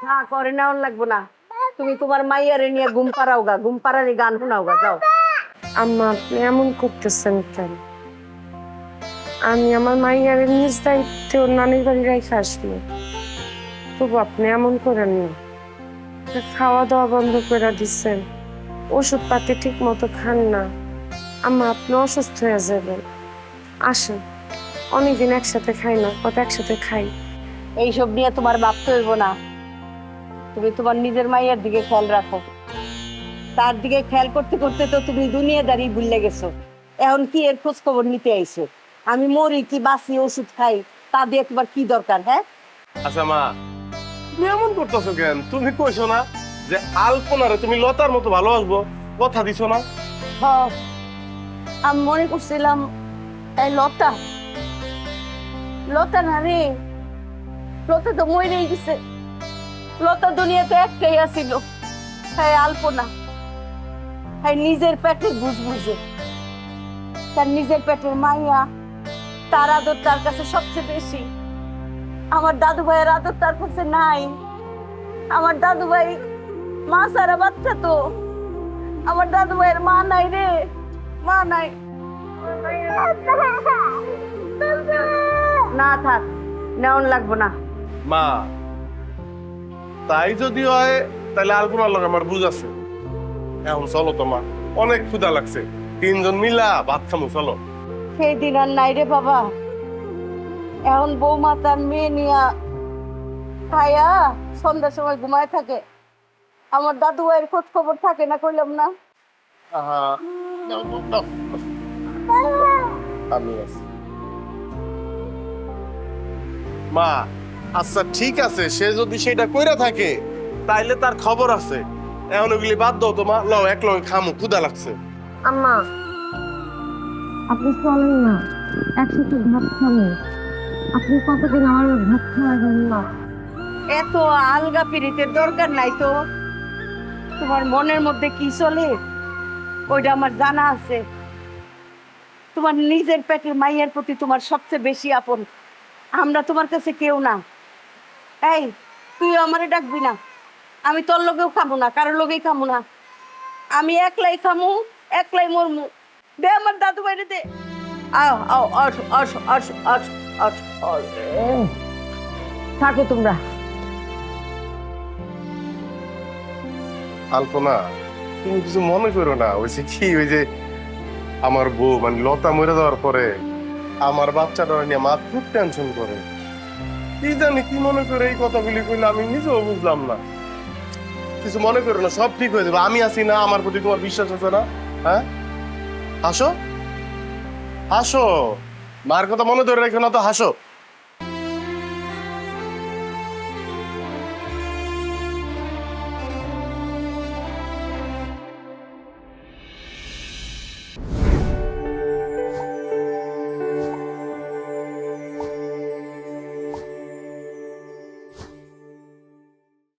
না করে নেওয়ার লাগবো না, তুমি তোমার মাইয়ারে নিয়ে ঘুম পাড়াও গা, ঘুম পাড়ারে গান শোনাও গা, যাও। আম্মা আপনি এমন করতেছেন কেন? আমি আমার মাইয়ারের নিজ দায়িত্বে ওর নানির বাড়ি রেখে আসবো, তবু আপনি এমন করেন না। খাওয়া দাওয়া বন্ধ করে দিচ্ছেন, ওষুধ পাতি ঠিক মতো খান না। আম্মা আপনি অসুস্থ হয়ে যাবেন। আসেন, অনেকদিন একসাথে খাই না, কত একসাথে খাই। এইসব নিয়ে তোমার ভাবতে হইব না, তুমি তোমার নিজের মাইয়ার দিকে খেয়াল রাখো। তার দিকে খেয়াল করতে করতে তো তুমি দুনিয়াদারি ভুলে গেছো। এখন কি এর খোঁজ খবর নিতে আইছো? আমি মরি কি বাঁচি, ওষুধ খাই, তা দিয়ে তোমার কি দরকার? হ্যাঁ, আচ্ছা মা, তুমি এমন করতেছো কেন? তুমি কইছো না যে আলপনারে তুমি লতার মতো ভালোবাসবো, কথা দিছো না? আমি মনে করছিলাম এই লতা, লতা না রে, লতা তো মরেই গেছে। লতা দুনিয়াতে একটাই আছিল, হ্যাঁ আলপনা। হ্যাঁ নিজের পেটে বুঝ বুঝে, তার নিজের পেটের মাইয়া, তার আদর তার কাছে সবচেয়ে বেশি। আমার দাদু ভাইয়ের আদর তার কাছে নাই। আমার দাদু ভাই মা সারা বাচ্চা তো, আমার দাদু ভাইয়ের মা নাই রে, মা নাই। না থাক, নেওয়ান লাগবো না। মা, তাই যদি হয় তাহলে আলপনার লগে আমার বুঝ আছে। এখন চলো তো মা, অনেক ক্ষুধা লাগছে, তিনজন মিলা ভাত খামু, চলো। সেই দিন আর নাই রে বাবা। এখন বৌমা তার মেয়ে নিয়া খায়া সন্ধ্যার সময় ঘুমায় থাকে। আমার দাদু ভাইয়ের খোঁজ খবর থাকে না, কইলাম না। আহা, দাও, দাও, আমি আছি। মা, আচ্ছা ঠিক আছে, সে যদি সেটা কইরা থাকে তাইলে তার খবর আছে। এখন ওগুলি বাদ দাও তো মা, লও এক লগে খামু, ক্ষুধা লাগছে। আম্মা আপনি চলেন না, একসাথে ভাত খাবো। আপনি কতদিন আমার ভাত খাওয়াবেন না? এত আলগা পিরিতের দরকার নাই তো। তোমার মনের মধ্যে কি চলে ওইটা আমার জানা আছে। তোমার নিজের পেটের মাইয়ের প্রতি তোমার সবচেয়ে বেশি আপন। আমরা তোমার কাছে কেউ না। এই তুই আমারে ডাকবি না, আমি তোর লোকেও খাবো না, কারোর লোকেই খাবো না। আমি একলাই খামু, একলাই মরমু। দে আমার দাদু বাইরে দে। আও আও আস আস আস আস আস। থাকো তোমরা। আলপনা, তুমি কিছু মনে করো না। ওই কি, ওই যে আমার বউ মানে লতা মরে যাওয়ার পরে আমার বাচ্চাটা নিয়ে মা খুব টেনশন করে। কি জানি কি মনে করে এই কথাগুলি কইলে, আমি নিজেও বুঝলাম না। কিছু মনে করো না, সব ঠিক হয়ে যাবে। আমি আছি না, আমার প্রতি তোমার বিশ্বাস আছে না? হ্যাঁ, হাসো হাসো, মার কথা মনে ধরে রেখো না তো, হাসো।